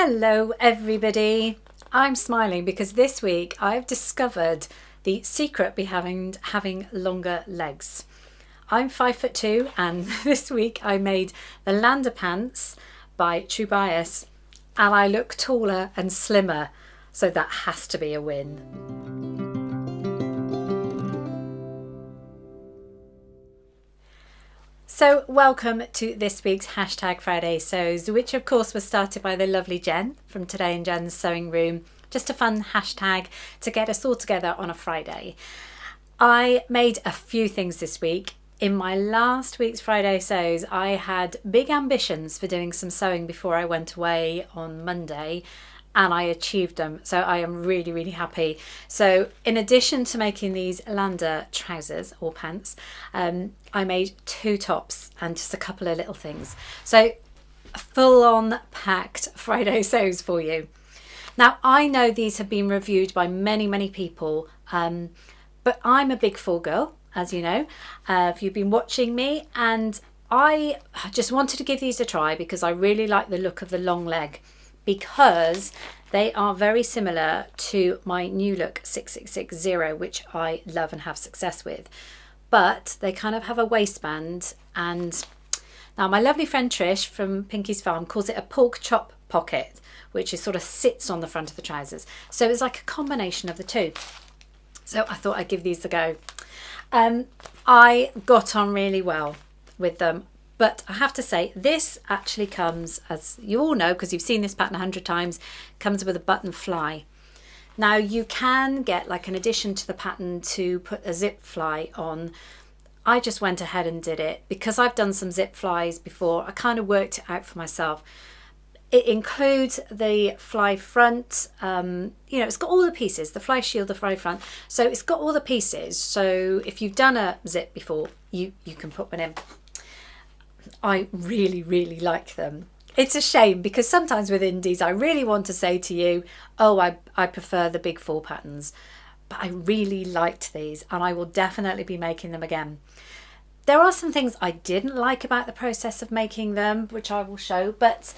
Hello everybody. I'm smiling because this week I've discovered the secret behind having longer legs. I'm 5'2" and this week I made the Lander pants by True Bias and I look taller and slimmer, so that has to be a win. So welcome to this week's hashtag Friday Sews, which of course was started by the lovely Jen from Today in Jen's Sewing Room. Just a fun hashtag to get us all together on a Friday. I made a few things this week. In my last week's Friday Sews, I had big ambitions for doing some sewing before I went away on Monday, and I achieved them, so I am really happy. So in addition to making these Lander trousers or pants, I made 2 tops and just a couple of little things. So full-on packed Friday Sews for you. Now I know these have been reviewed by many people, but I'm a big fall girl, as you know, if you've been watching me, and I just wanted to give these a try because I really like the look of the long leg, because they are very similar to my new look 6660, which I love and have success with, but they kind of have a waistband. And now my lovely friend Trish from Pinky's Farm calls it a pork chop pocket, which is sort of sits on the front of the trousers, so it's like a combination of the two. So I thought I'd give these a go. I got on really well with them. But I have to say, this actually comes, as you all know, because you've seen this pattern 100 times, comes with a button fly. Now you can get like an addition to the pattern to put a zip fly on. I just went ahead and did it because I've done some zip flies before. I kind of worked it out for myself. It includes the fly front, it's got all the pieces, the fly shield, the fly front. So it's got all the pieces. So if you've done a zip before, you can put one in. I really like them. It's a shame because sometimes with indies I really want to say to you, oh, I prefer the big fall patterns, but I really liked these and I will definitely be making them again. There are some things I didn't like about the process of making them, which I will show, but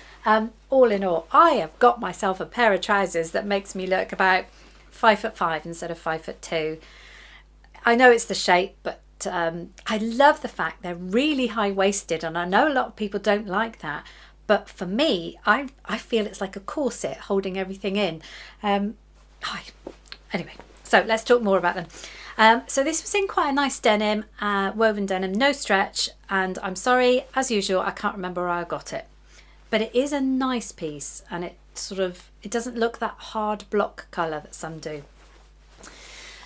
all in all, I have got myself a pair of trousers that makes me look about 5'5" instead of 5'2". I know it's the shape, but I love the fact they're really high-waisted, and I know a lot of people don't like that, but for me, I feel it's like a corset holding everything in. Anyway, so let's talk more about them. So this was in quite a nice denim, woven denim, no stretch, and I'm sorry, as usual, I can't remember where I got it, but it is a nice piece, and it doesn't look that hard block colour that some do.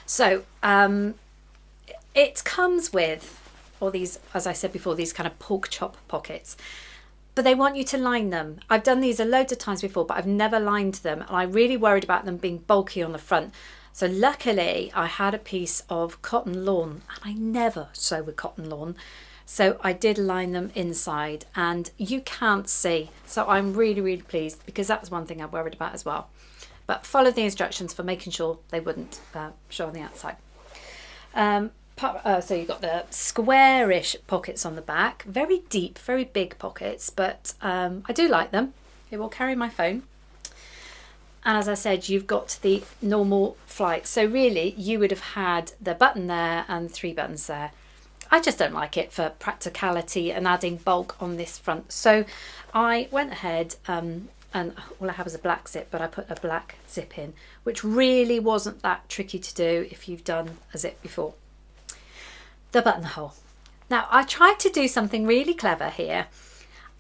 So it comes with all these, as I said before, these kind of pork chop pockets, but they want you to line them. I've done these a load of times before, but I've never lined them, and I really worried about them being bulky on the front. So luckily I had a piece of cotton lawn, and I never sew with cotton lawn, so I did line them inside, and you can't see, so I'm really pleased, because that's one thing I worried about as well. But follow the instructions for making sure they wouldn't show on the outside. So you've got the squarish pockets on the back, very deep, very big pockets, but I do like them. It will carry my phone. And as I said, you've got the normal flight. So really you would have had the button there and 3 buttons there. I just don't like it for practicality and adding bulk on this front. So I went ahead and all I have is a black zip, but I put a black zip in, which really wasn't that tricky to do if you've done a zip before. The buttonhole. Now I tried to do something really clever here.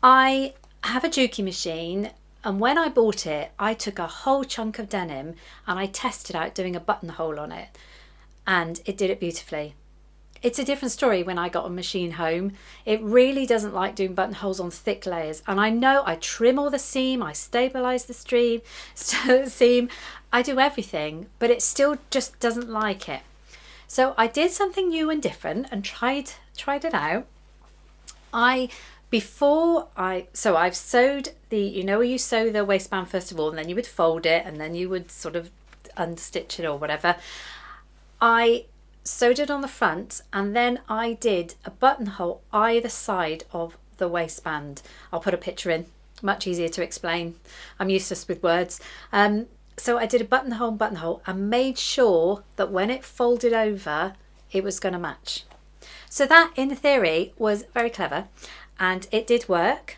I have a Juki machine, and when I bought it, I took a whole chunk of denim and I tested out doing a buttonhole on it, and it did it beautifully. It's a different story when I got a machine home. It really doesn't like doing buttonholes on thick layers, and I know I trim all the seam, I stabilise the seam, I do everything, but it still just doesn't like it. So I did something new and different and tried it out. I've sewed the, where you sew the waistband first of all, and then you would fold it, and then you would sort of unstitch it or whatever. I sewed it on the front, and then I did a buttonhole either side of the waistband. I'll put a picture in much easier to explain. I'm useless with words. So I did a buttonhole and made sure that when it folded over, it was going to match. So that, in theory, was very clever, and it did work.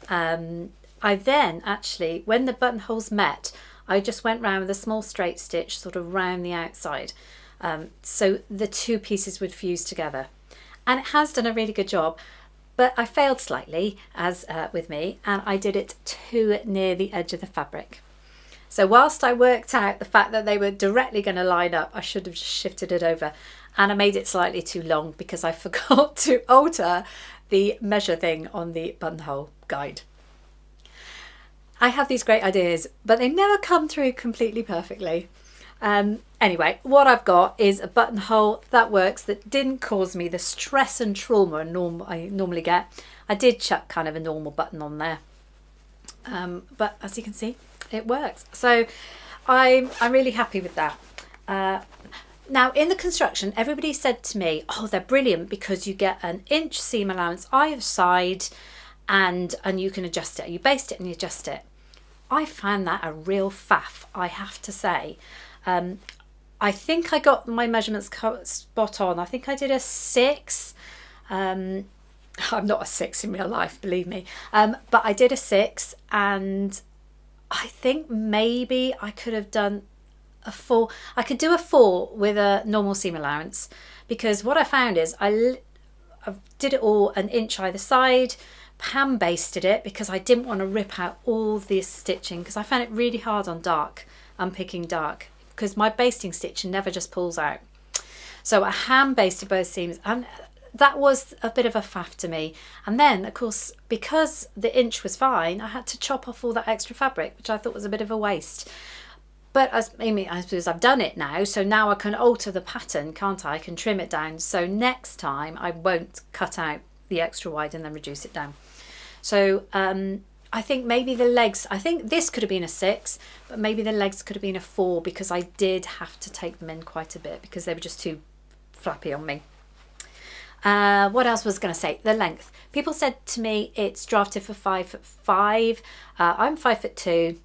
I then actually, when the buttonholes met, I just went round with a small straight stitch sort of round the outside, so the two pieces would fuse together. And it has done a really good job, but I failed slightly, as with me, and I did it too near the edge of the fabric. So whilst I worked out the fact that they were directly going to line up, I should have just shifted it over, and I made it slightly too long because I forgot to alter the measure thing on the buttonhole guide. I have these great ideas, but they never come through completely perfectly. Anyway, what I've got is a buttonhole that works, that didn't cause me the stress and trauma I normally get. I did chuck kind of a normal button on there, but as you can see, it works. So I'm really happy with that. Now, in the construction, everybody said to me, oh, they're brilliant because you get an inch seam allowance either side, and you can adjust it. You baste it and you adjust it. I found that a real faff, I have to say. I think I got my measurements spot on. I think I did a 6. I'm not a 6 in real life, believe me. But I did a 6, and I think maybe I could have done a 4. I could do a 4 with a normal seam allowance, because what I found is I did it all an inch either side, hand basted it because I didn't want to rip out all this stitching, because I found it really hard on dark, unpicking dark, because my basting stitching never just pulls out. So I hand basted both seams, and that was a bit of a faff to me. And then, of course, because the inch was fine, I had to chop off all that extra fabric, which I thought was a bit of a waste. But I suppose I've done it now, so now I can alter the pattern, can't I? I can trim it down. So next time I won't cut out the extra wide and then reduce it down. So I think maybe the legs, I think this could have been a 6, but maybe the legs could have been a 4, because I did have to take them in quite a bit because they were just too flappy on me. What else was I going to say? The length. People said to me it's drafted for 5'5". I'm 5'2".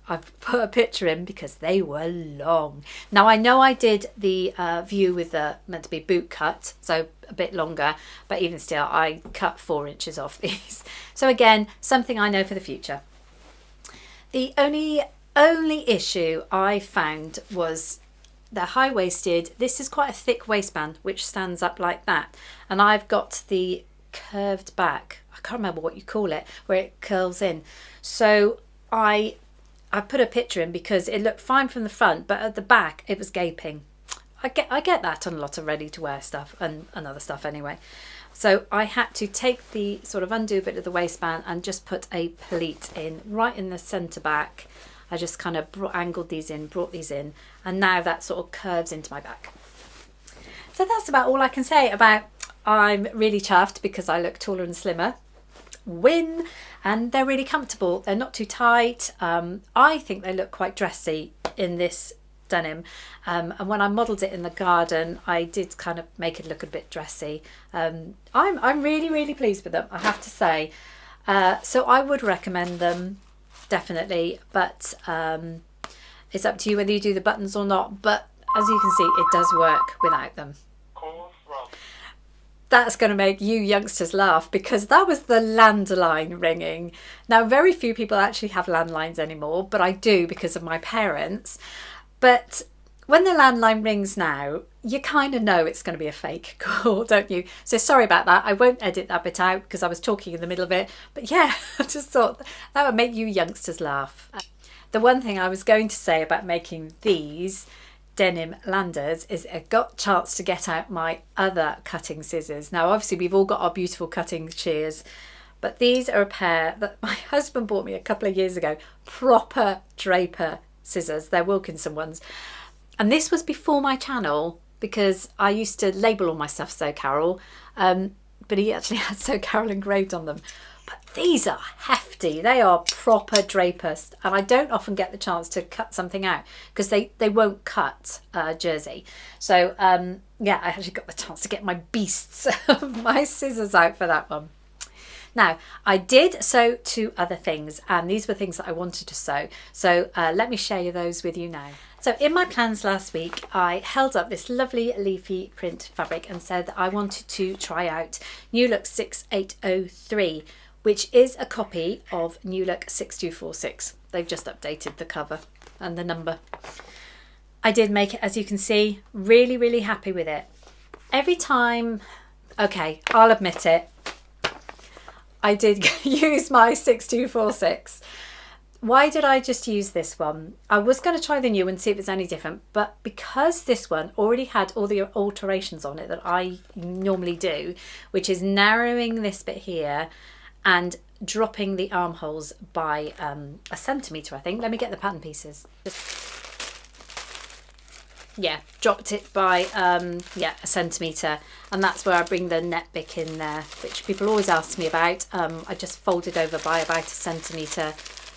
I've put a picture in because they were long. Now I know I did the view with the meant to be boot cut, so a bit longer, but even still I cut 4 inches off these. So again, something I know for the future. The only issue I found was they're high-waisted. This is quite a thick waistband which stands up like that, and I've got the curved back, I can't remember what you call it, where it curls in. So I put a picture in because it looked fine from the front, but at the back it was gaping. I get that on a lot of ready-to-wear stuff and other stuff anyway. So I had to take the sort of undo bit of the waistband and just put a pleat in right in the centre back. I just kind of angled these in, brought these in, and now that sort of curves into my back. So that's about all I can say about I'm really chuffed because I look taller and slimmer. Win. And they're really comfortable. They're not too tight. I think they look quite dressy in this denim, and when I modelled it in the garden I did kind of make it look a bit dressy. I'm really pleased with them, I have to say. So I would recommend them definitely, but it's up to you whether you do the buttons or not, but as you can see it does work without them. That's going to make you youngsters laugh because that was the landline ringing. Now, very few people actually have landlines anymore, but I do because of my parents. But when the landline rings now, you kind of know it's going to be a fake call, don't you? So sorry about that. I won't edit that bit out because I was talking in the middle of it. But yeah, I just thought that would make you youngsters laugh. The one thing I was going to say about making these denim landers is I got a chance to get out my other cutting scissors. Now obviously we've all got our beautiful cutting shears, but these are a pair that my husband bought me a couple of years ago, proper draper scissors. They're Wilkinson ones, and this was before my channel because I used to label all my stuff Sew Carole, but he actually had Sew Carole engraved on them. But these are hefty. They are proper drapers, and I don't often get the chance to cut something out because they won't cut jersey. So yeah, I actually got the chance to get my beasts of my scissors out for that one. Now, I did sew 2 other things, and these were things that I wanted to sew. So let me share those with you now. So in my plans last week, I held up this lovely leafy print fabric and said that I wanted to try out New Look 6803, which is a copy of New Look 6246. They've just updated the cover and the number. I did make it, as you can see, really, really happy with it. Every time, okay, I'll admit it, I did use my 6246. Why did I just use this one? I was going to try the new one, see if it's any different, but because this one already had all the alterations on it that I normally do, which is narrowing this bit here and dropping the armholes by 1 centimetre, I think. Let me get the pattern pieces. Yeah, dropped it by 1 centimetre, and that's where I bring the net bick in there, which people always ask me about. I just folded over by about 1 centimetre,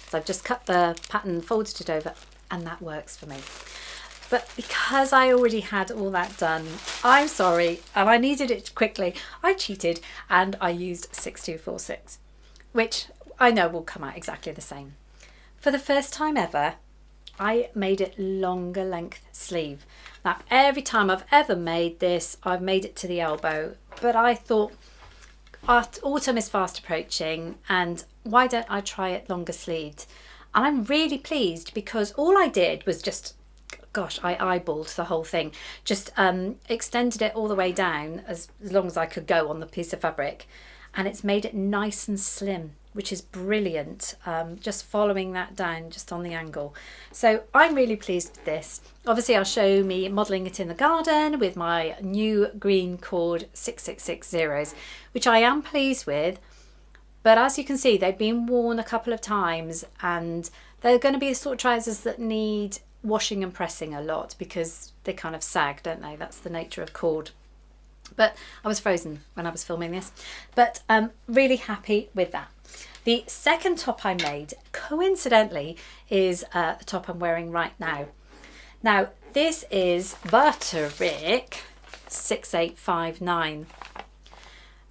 so I've just cut the pattern, folded it over, and that works for me. But because I already had all that done, I'm sorry, and I needed it quickly, I cheated and I used 6246, which I know will come out exactly the same. For the first time ever, I made it longer length sleeve. Now, every time I've ever made this, I've made it to the elbow, but I thought autumn is fast approaching and why don't I try it longer sleeved? And I'm really pleased because all I did was just, gosh, I eyeballed the whole thing, just extended it all the way down as long as I could go on the piece of fabric, and it's made it nice and slim, which is brilliant, just following that down just on the angle. So I'm really pleased with this. Obviously I'll show me modelling it in the garden with my new green cord 6660s, which I am pleased with, but as you can see they've been worn a couple of times and they're going to be the sort of trousers that need washing and pressing a lot because they kind of sag, don't they? That's the nature of cord. But I was frozen when I was filming this, but I'm really happy with that. The second top I made, coincidentally, is the top I'm wearing right now. Now, this is Butterick 6859.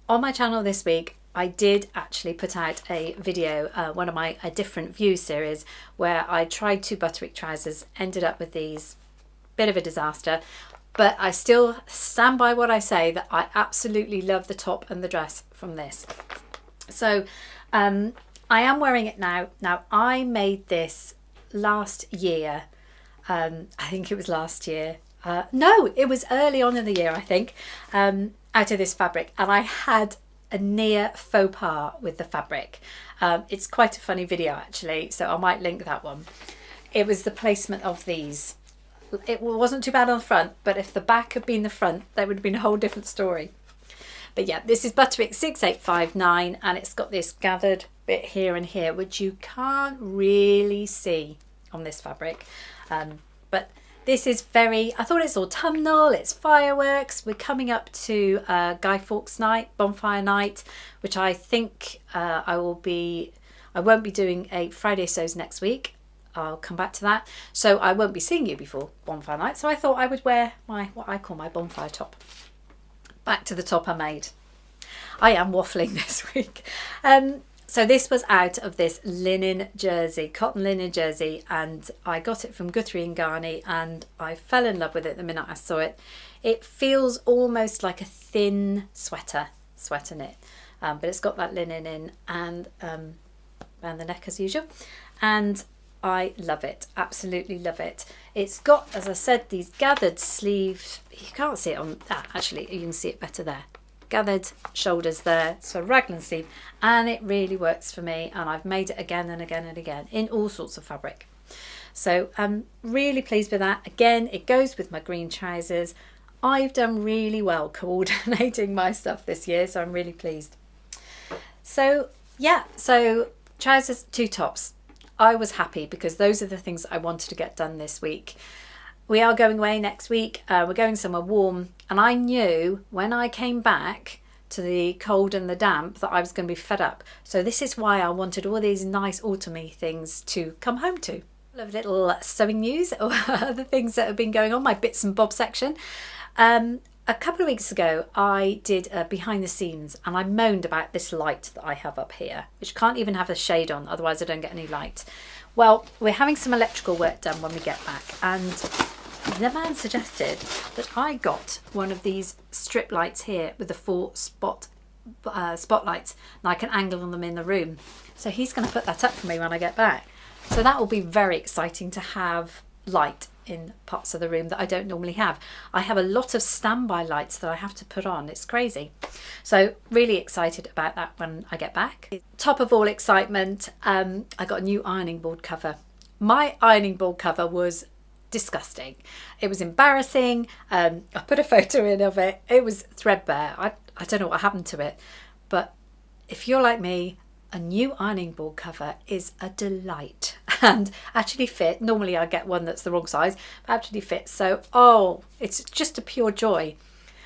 On my channel this week, I did actually put out a video, one of my A Different View series, where I tried 2 Butterick trousers, ended up with these. Bit of a disaster. But I still stand by what I say, that I absolutely love the top and the dress from this. So I am wearing it now. Now, I made this last year. I think it was last year. No, it was early on in the year, I think, out of this fabric. And I had a near faux pas with the fabric. It's quite a funny video, actually, so I might link that one. It was the placement of these. It wasn't too bad on the front, but if the back had been the front, that would have been a whole different story. But yeah, this is Butterick 6859, and it's got this gathered bit here and here, which you can't really see on this fabric. But this is very, I thought it's autumnal, it's fireworks. We're coming up to Guy Fawkes night, bonfire night, which I think I won't be doing a Friday sews next week. I'll come back to that. So I won't be seeing you before bonfire night. So I thought I would wear my, what I call my bonfire top. Back to the top I made. I am waffling this week. So this was out of this linen jersey, cotton linen jersey, and I got it from Guthrie and Garney, and I fell in love with it the minute I saw it. It feels almost like a thin sweater knit, but it's got that linen in and around the neck as usual, and I love it, absolutely love it. It's got, as I said, these gathered sleeves. You can't see it on that, actually, you can see it better there. Gathered shoulders there, so raglan sleeve, and it really works for me, and I've made it again and again and again in all sorts of fabric. So I'm really pleased with that. Again, it goes with my green trousers. I've done really well coordinating my stuff this year, so I'm really pleased. So yeah, so trousers, 2 tops. I was happy because those are the things I wanted to get done this week. We are going away next week. We're going somewhere warm, and I knew when I came back to the cold and the damp that I was going to be fed up. So this is why I wanted all these nice autumny things to come home to. I love little sewing news or other things that have been going on, my bits and bobs section. A couple of weeks ago, I did a behind the scenes and I moaned about this light that I have up here, which can't even have a shade on, otherwise I don't get any light. Well, we're having some electrical work done when we get back, and the man suggested that I got one of these strip lights here with the 4 spotlights, and I can angle them in the room. So he's going to put that up for me when I get back. So that will be very exciting to have light in parts of the room that I don't normally have. I have a lot of standby lights that I have to put on. It's crazy. So really excited about that when I get back. Top of all excitement, I got a new ironing board cover. My ironing board cover was disgusting. It was embarrassing. I put a photo in of it. It was threadbare. I don't know what happened to it, but if you're like me, a new ironing board cover is a delight and actually fit. Normally I get one that's the wrong size, but actually fits. So, it's just a pure joy.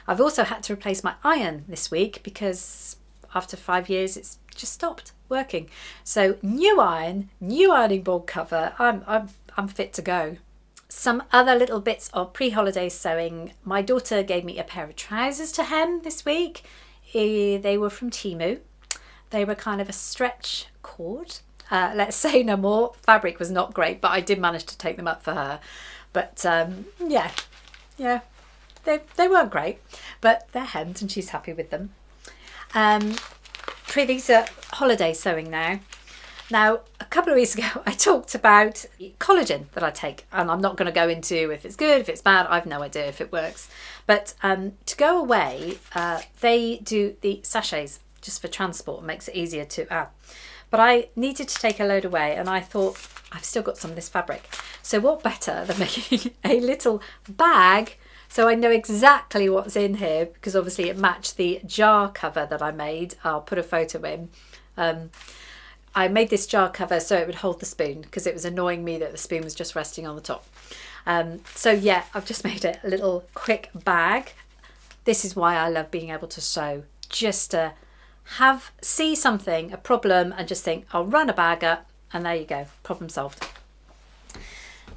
I've also had to replace my iron this week because after 5 years it's just stopped working. So new iron, new ironing board cover. I'm fit to go. Some other little bits of pre-holiday sewing. My daughter gave me a pair of trousers to hem this week. They were from Temu. They were kind of a stretch cord. Let's say no more. Fabric was not great, but I did manage to take them up for her. But yeah, they weren't great, but they're hemmed and she's happy with them. These are holiday sewing now. Now, a couple of weeks ago, I talked about collagen that I take, and I'm not going to go into if it's good, if it's bad. I've no idea if it works. But to go away, they do the sachets just for transport. It makes it easier to add. But I needed to take a load away, and I thought, I've still got some of this fabric. So what better than making a little bag so I know exactly what's in here, because obviously it matched the jar cover that I made. I'll put a photo in. I made this jar cover so it would hold the spoon, because it was annoying me that the spoon was just resting on the top. So yeah, I've just made a little quick bag. This is why I love being able to sew, just to see something, a problem, and just think, I'll run a bag up, and there you go, problem solved.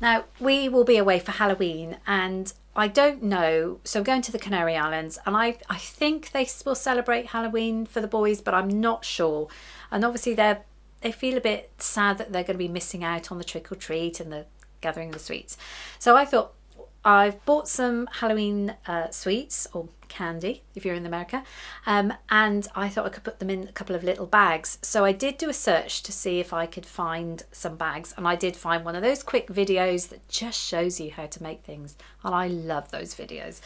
Now, we will be away for Halloween, and I don't know, so I'm going to the Canary Islands, and I think they will celebrate Halloween for the boys, but I'm not sure. And obviously they feel a bit sad that they're going to be missing out on the trick or treat and the gathering of the sweets. So I thought, I've bought some Halloween sweets, or candy if you're in America, and I thought I could put them in a couple of little bags. So I did do a search to see if I could find some bags, and I did find one of those quick videos that just shows you how to make things, and I love those videos.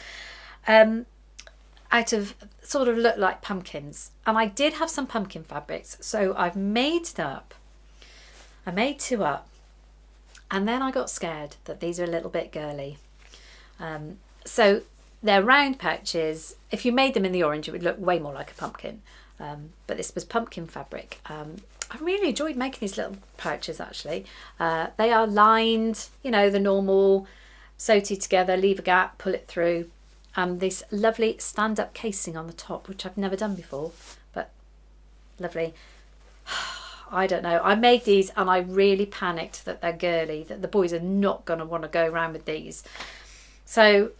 Out of sort of look like pumpkins, and I did have some pumpkin fabrics, so I've made it up. I made 2 up, and then I got scared that these are a little bit girly. So they're round pouches. If you made them in the orange, it would look way more like a pumpkin. But this was pumpkin fabric. I really enjoyed making these little pouches, actually. They are lined, you know, the normal, sew together, leave a gap, pull it through. This lovely stand-up casing on the top, which I've never done before, but lovely. I don't know. I made these and I really panicked that they're girly, that the boys are not going to want to go around with these. So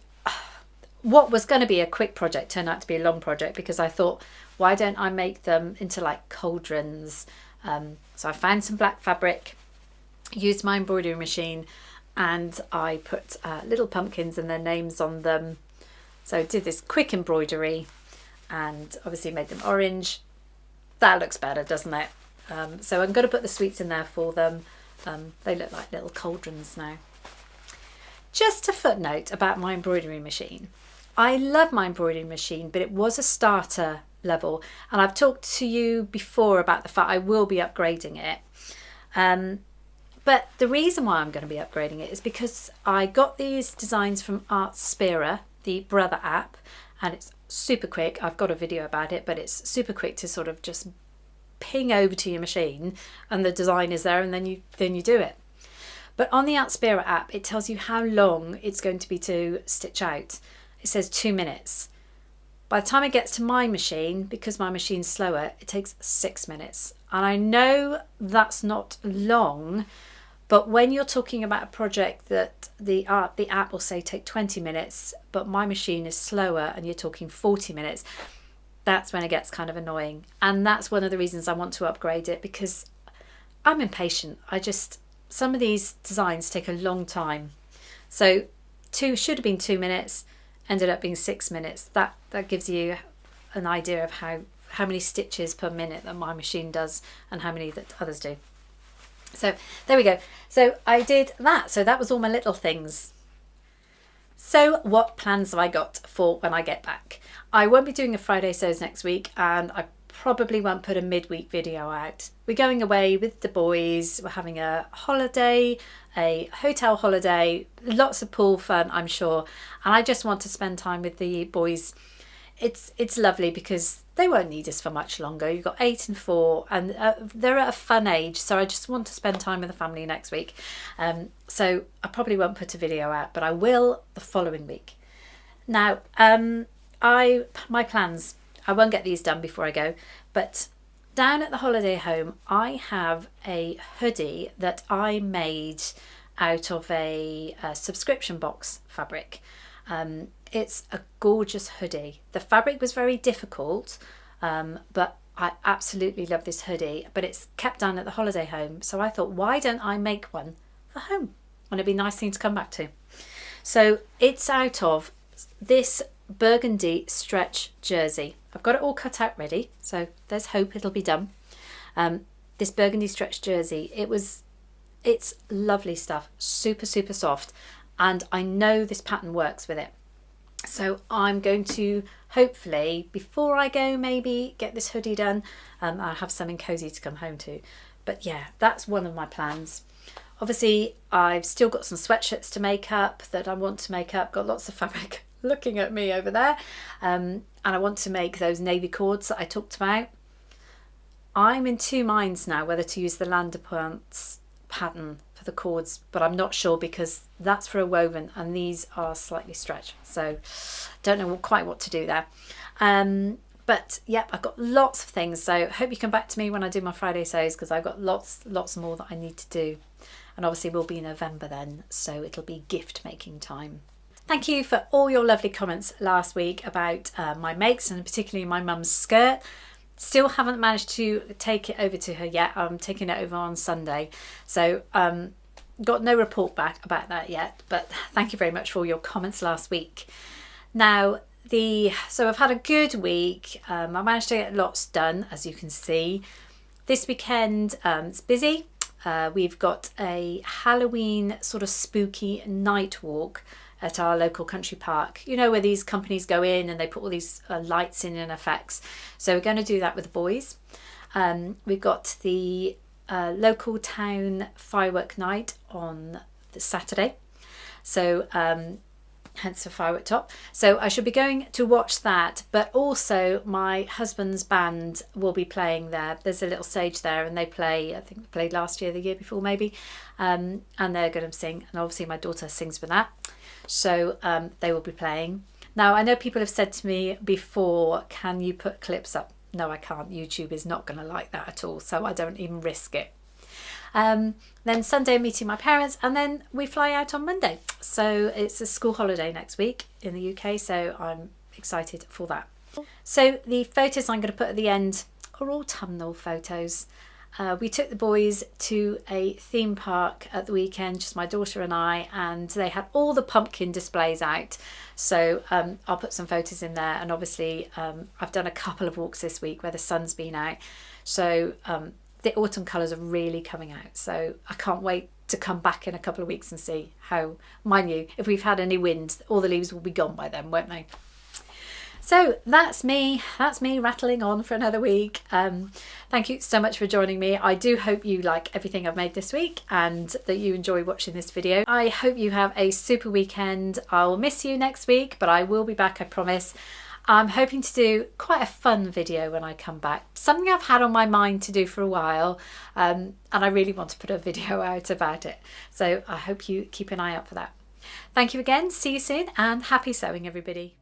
what was going to be a quick project turned out to be a long project, because I thought, why don't I make them into like cauldrons? So I found some black fabric, used my embroidery machine, and I put little pumpkins and their names on them. So I did this quick embroidery and obviously made them orange. That looks better, doesn't it? So I'm going to put the sweets in there for them. They look like little cauldrons now. Just a footnote about my embroidery machine. I love my embroidery machine, but it was a starter level, and I've talked to you before about the fact I will be upgrading it. But the reason why I'm going to be upgrading it is because I got these designs from Artspira, the brother app, and it's super quick. I've got a video about it, but it's super quick to sort of just ping over to your machine and the design is there, and then you do it. But on the Artspira app, it tells you how long it's going to be to stitch out. It says 2 minutes. By the time it gets to my machine, because my machine's slower, it takes 6 minutes. And I know that's not long, But when you're talking about a project that the app will say take 20 minutes, but my machine is slower and you're talking 40 minutes, that's when it gets kind of annoying. And that's one of the reasons I want to upgrade it, because I'm impatient. Some of these designs take a long time. So should have been 2 minutes, ended up being 6 minutes. That gives you an idea of how many stitches per minute that my machine does and how many that others do. So there we go. So I did that. So that was all my little things. So what plans have I got for when I get back? I won't be doing a Friday sews next week, and I probably won't put a midweek video out. We're going away with the boys. We're having a holiday, a hotel holiday, lots of pool fun, I'm sure. And I just want to spend time with the boys. It's lovely because they won't need us for much longer. You've got 8 and 4, and they're at a fun age. So I just want to spend time with the family next week. So I probably won't put a video out, but I will the following week. Now, my plans, I won't get these done before I go, but down at the holiday home, I have a hoodie that I made out of a subscription box fabric. It's a gorgeous hoodie. The fabric was very difficult, but I absolutely love this hoodie, but it's kept down at the holiday home. So I thought, why don't I make one for home? And it'd be a nice thing to come back to. So it's out of this burgundy stretch jersey. I've got it all cut out ready, so there's hope it'll be done. This burgundy stretch jersey, it's lovely stuff, super soft, and I know this pattern works with it. So I'm going to hopefully, before I go, maybe get this hoodie done. I'll have something cozy to come home to. But yeah, that's one of my plans. Obviously, I've still got some sweatshirts to make up that I want to make up. Got lots of fabric looking at me over there. And I want to make those navy cords that I talked about. I'm in two minds now whether to use the Landerpants pattern for the cords, but I'm not sure because that's for a woven and these are slightly stretched, so don't know quite what to do there. But yeah, I've got lots of things, so hope you come back to me when I do my Friday sews, because I've got lots more that I need to do, and obviously we'll be in November then, so it'll be gift making time. Thank you for all your lovely comments last week about my makes, and particularly my mum's skirt. Still haven't managed to take it over to her yet. I'm taking it over on Sunday. So got no report back about that yet. But thank you very much for all your comments last week. Now, so I've had a good week. I managed to get lots done, as you can see. This weekend, it's busy. We've got a Halloween sort of spooky night walk at our local country park, you know, where these companies go in and they put all these lights in and effects. So we're going to do that with the boys. We've got the local town firework night on the Saturday, so hence the firework top. So I should be going to watch that, but also my husband's band will be playing there. There's a little stage there and they play, I think they played last year, the year before maybe, and they're going to sing, and obviously my daughter sings with that. So they will be playing. Now, I know people have said to me before, can you put clips up? No, I can't. YouTube is not going to like that at all, so I don't even risk it. Then Sunday, meeting my parents, and then we fly out on Monday. So it's a school holiday next week in the UK, so I'm excited for that. So the photos I'm going to put at the end are all autumnal photos. We took the boys to a theme park at the weekend, just my daughter and I, and they had all the pumpkin displays out. So I'll put some photos in there, and obviously I've done a couple of walks this week where the sun's been out. So the autumn colours are really coming out. So I can't wait to come back in a couple of weeks and see how, mind you, if we've had any wind, all the leaves will be gone by then, won't they? So that's me rattling on for another week. Thank you so much for joining me. I do hope you like everything I've made this week and that you enjoy watching this video. I hope you have a super weekend. I'll miss you next week, but I will be back, I promise. I'm hoping to do quite a fun video when I come back. Something I've had on my mind to do for a while, and I really want to put a video out about it. So I hope you keep an eye out for that. Thank you again. See you soon, and happy sewing, everybody.